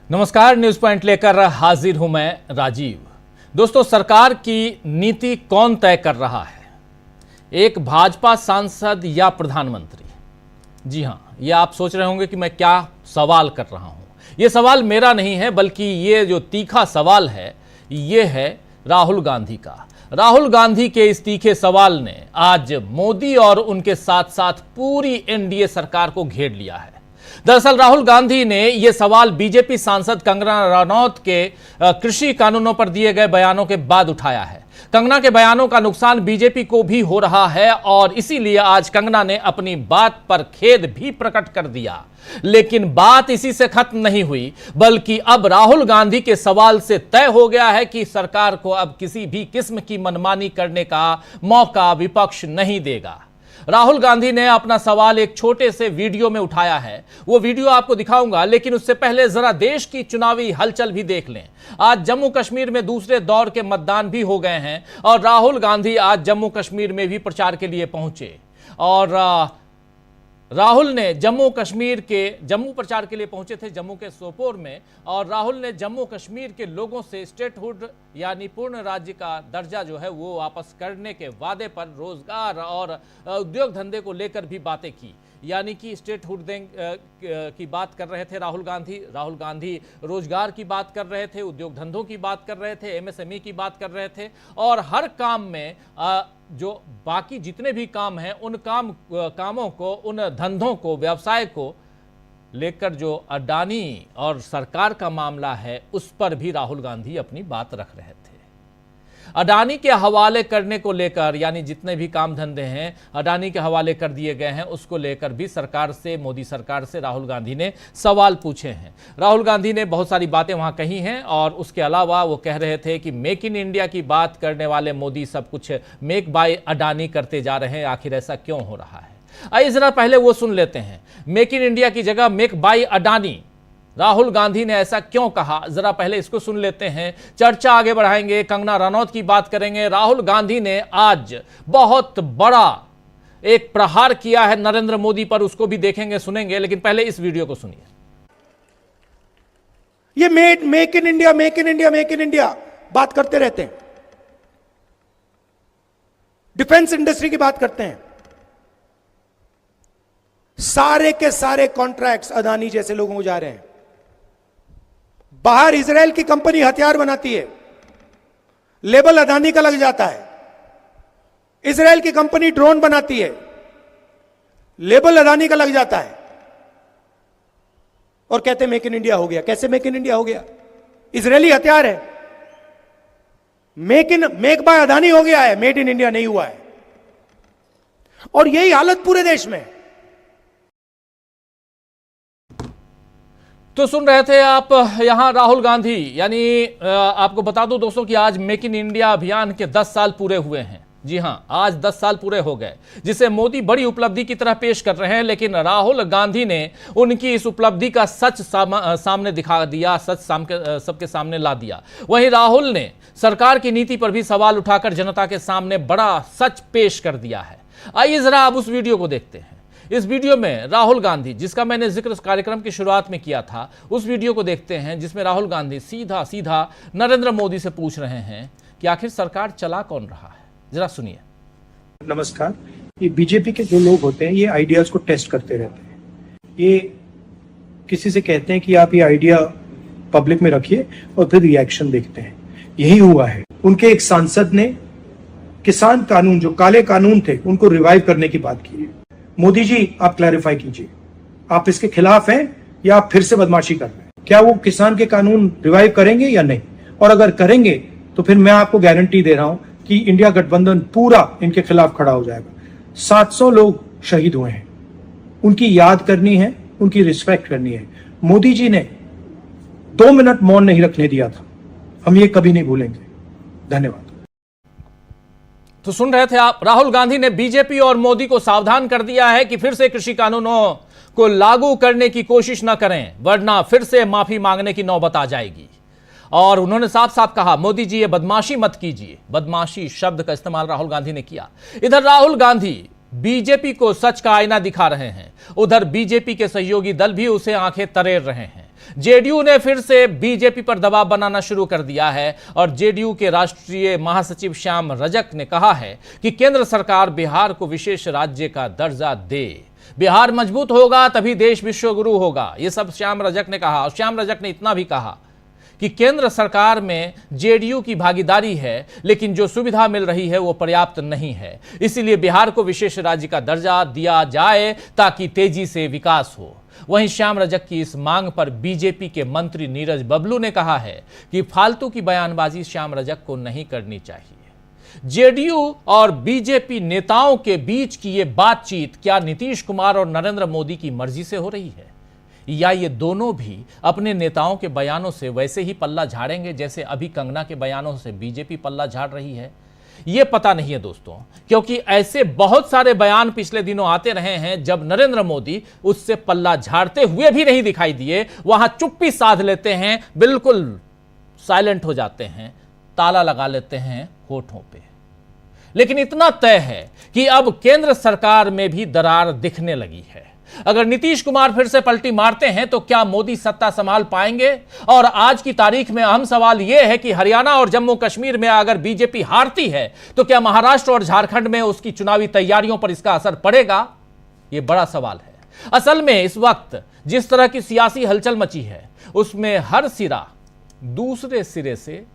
नमस्कार, news point लेकर हाजिर हूं मैं राजीव। दोस्तों, सरकार की नीति कौन तय कर रहा है? एक भाजपा सांसद या प्रधानमंत्री? जी हां, ये आप सोच रहे होंगे कि मैं क्या सवाल कर रहा हूं। ये सवाल मेरा नहीं है, बल्कि ये जो तीखा सवाल है ये है राहुल गांधी का। राहुल गांधी के इस तीखे सवाल ने आज मोदी और उनके साथ साथ पूरी एनडीए सरकार को घेर लिया है। दरअसल राहुल गांधी ने यह सवाल बीजेपी सांसद कंगना रनौत के कृषि कानूनों पर दिए गए बयानों के बाद उठाया है। कंगना के बयानों का नुकसान बीजेपी को भी हो रहा है और इसीलिए आज कंगना ने अपनी बात पर खेद भी प्रकट कर दिया। लेकिन बात इसी से खत्म नहीं हुई, बल्कि अब राहुल गांधी के सवाल से तय हो गया है कि सरकार को अब किसी भी किस्म की मनमानी करने का मौका विपक्ष नहीं देगा। राहुल गांधी ने अपना सवाल एक छोटे से वीडियो में उठाया है। वो वीडियो आपको दिखाऊंगा, लेकिन उससे पहले जरा देश की चुनावी हलचल भी देख लें। आज जम्मू कश्मीर में दूसरे दौर के मतदान भी हो गए हैं और राहुल गांधी आज जम्मू कश्मीर में भी प्रचार के लिए पहुंचे और राहुल ने जम्मू प्रचार के लिए पहुंचे थे जम्मू के सोपोर में। और राहुल ने जम्मू कश्मीर के लोगों से स्टेटहुड यानी पूर्ण राज्य का दर्जा जो है वो वापस करने के वादे पर रोजगार और उद्योग धंधे को लेकर भी बातें की। यानी कि स्टेटहुड की बात कर रहे थे राहुल गांधी रोजगार की बात कर रहे थे, उद्योग धंधों की बात कर रहे थे, एमएसएमई की बात कर रहे थे और हर काम में जो बाकी जितने भी काम हैं उन कामों को, उन धंधों को, व्यवसाय को लेकर जो अडानी और सरकार का मामला है उस पर भी राहुल गांधी अपनी बात रख रहे थे। अडानी के हवाले करने को लेकर, यानी जितने भी काम धंधे हैं अडानी के हवाले कर दिए गए हैं, उसको लेकर भी मोदी सरकार से राहुल गांधी ने सवाल पूछे हैं। राहुल गांधी ने बहुत सारी बातें वहां कही हैं और उसके अलावा वो कह रहे थे कि मेक इन इंडिया की बात करने वाले मोदी सब कुछ मेक बाय अडानी करते जा रहे हैं। आखिर ऐसा क्यों हो रहा है? आइए जरा पहले वो सुन लेते हैं। मेक इन इंडिया की जगह मेक बाय अडानी राहुल गांधी ने ऐसा क्यों कहा, जरा पहले इसको सुन लेते हैं। चर्चा आगे बढ़ाएंगे, कंगना रनौत की बात करेंगे। राहुल गांधी ने आज बहुत बड़ा एक प्रहार किया है नरेंद्र मोदी पर, उसको भी देखेंगे, सुनेंगे, लेकिन पहले इस वीडियो को सुनिए। ये मेक इन इंडिया बात करते रहते हैं, डिफेंस इंडस्ट्री की बात करते हैं। सारे के सारे कॉन्ट्रैक्ट्स अदानी जैसे लोगों को जा रहे हैं। बाहर इजराइल की कंपनी हथियार बनाती है, लेबल अदानी का लग जाता है। इजराइल की कंपनी ड्रोन बनाती है, लेबल अदानी का लग जाता है और कहते मेक इन इंडिया हो गया। कैसे मेक इन इंडिया हो गया? इजरायली हथियार है, मेक बाय अदानी हो गया है, मेड इन इंडिया नहीं हुआ है। और यही हालत पूरे देश में। तो सुन रहे थे आप यहां राहुल गांधी, यानी आपको बता दूं दोस्तों कि आज मेक इन इंडिया अभियान के 10 साल पूरे हुए हैं। जी हां, आज 10 साल पूरे हो गए, जिसे मोदी बड़ी उपलब्धि की तरह पेश कर रहे हैं। लेकिन राहुल गांधी ने उनकी इस उपलब्धि का सच सामने दिखा दिया, सच सबके सामने ला दिया। वहीं राहुल ने सरकार की नीति पर भी सवाल उठाकर जनता के सामने बड़ा सच पेश कर दिया है। आइए जरा आप उस वीडियो को देखते हैं। इस वीडियो में राहुल गांधी, जिसका मैंने जिक्र कार्यक्रम की शुरुआत में किया था, उस वीडियो को देखते हैं जिसमें राहुल गांधी सीधा नरेंद्र मोदी से पूछ रहे हैं कि आखिर सरकार चला कौन रहा है। जरा सुनिए। नमस्कार। ये बीजेपी के जो लोग होते हैं ये आइडियाज को टेस्ट करते रहते हैं। ये किसी से कहते हैं कि आप ये आइडिया पब्लिक में रखिए और फिर रिएक्शन देखते हैं। यही हुआ है। उनके एक सांसद ने किसान कानून, जो काले कानून थे, उनको रिवाइव करने की बात की है। मोदी जी, आप क्लैरिफाई कीजिए, आप इसके खिलाफ हैं या आप फिर से बदमाशी कर रहे हैं? क्या वो किसान के कानून रिवाइव करेंगे या नहीं? और अगर करेंगे तो फिर मैं आपको गारंटी दे रहा हूं कि इंडिया गठबंधन पूरा इनके खिलाफ खड़ा हो जाएगा। 700 लोग शहीद हुए हैं, उनकी याद करनी है, उनकी रिस्पेक्ट करनी है। मोदी जी ने 2 मिनट मौन नहीं रखने दिया था, हम ये कभी नहीं भूलेंगे। धन्यवाद। तो सुन रहे थे आप, राहुल गांधी ने बीजेपी और मोदी को सावधान कर दिया है कि फिर से कृषि कानूनों को लागू करने की कोशिश न करें, वरना फिर से माफी मांगने की नौबत आ जाएगी। और उन्होंने साफ साफ कहा, मोदी जी ये बदमाशी मत कीजिए। बदमाशी शब्द का इस्तेमाल राहुल गांधी ने किया। इधर राहुल गांधी बीजेपी को सच का आईना दिखा रहे हैं, उधर बीजेपी के सहयोगी दल भी उसे आंखें तरेर रहे हैं। जेडीयू ने फिर से बीजेपी पर दबाव बनाना शुरू कर दिया है और जेडीयू के राष्ट्रीय महासचिव श्याम रजक ने कहा है कि केंद्र सरकार बिहार को विशेष राज्य का दर्जा दे। बिहार मजबूत होगा तभी देश विश्वगुरु होगा, यह सब श्याम रजक ने कहा। और श्याम रजक ने इतना भी कहा कि केंद्र सरकार में जेडीयू की भागीदारी है, लेकिन जो सुविधा मिल रही है वो पर्याप्त नहीं है, इसीलिए बिहार को विशेष राज्य का दर्जा दिया जाए ताकि तेजी से विकास हो। वहीं श्याम रजक की इस मांग पर बीजेपी के मंत्री नीरज बबलू ने कहा है कि फालतू की बयानबाजी श्याम रजक को नहीं करनी चाहिए। जेडीयू और बीजेपी नेताओं के बीच की ये बातचीत क्या नीतीश कुमार और नरेंद्र मोदी की मर्जी से हो रही है, या ये दोनों भी अपने नेताओं के बयानों से वैसे ही पल्ला झाड़ेंगे जैसे अभी कंगना के बयानों से बीजेपी पल्ला झाड़ रही है? ये पता नहीं है दोस्तों, क्योंकि ऐसे बहुत सारे बयान पिछले दिनों आते रहे हैं जब नरेंद्र मोदी उससे पल्ला झाड़ते हुए भी नहीं दिखाई दिए, वहां चुप्पी साध लेते हैं, बिल्कुल साइलेंट हो जाते हैं, ताला लगा लेते हैं होठों पे। लेकिन इतना तय है कि अब केंद्र सरकार में भी दरार दिखने लगी है। अगर नीतीश कुमार फिर से पलटी मारते हैं तो क्या मोदी सत्ता संभाल पाएंगे? और आज की तारीख में अहम सवाल यह है कि हरियाणा और जम्मू कश्मीर में अगर बीजेपी हारती है तो क्या महाराष्ट्र और झारखंड में उसकी चुनावी तैयारियों पर इसका असर पड़ेगा? यह बड़ा सवाल है। असल में इस वक्त जिस तरह की सियासी हलचल मची है उसमें हर सिरा दूसरे सिरे से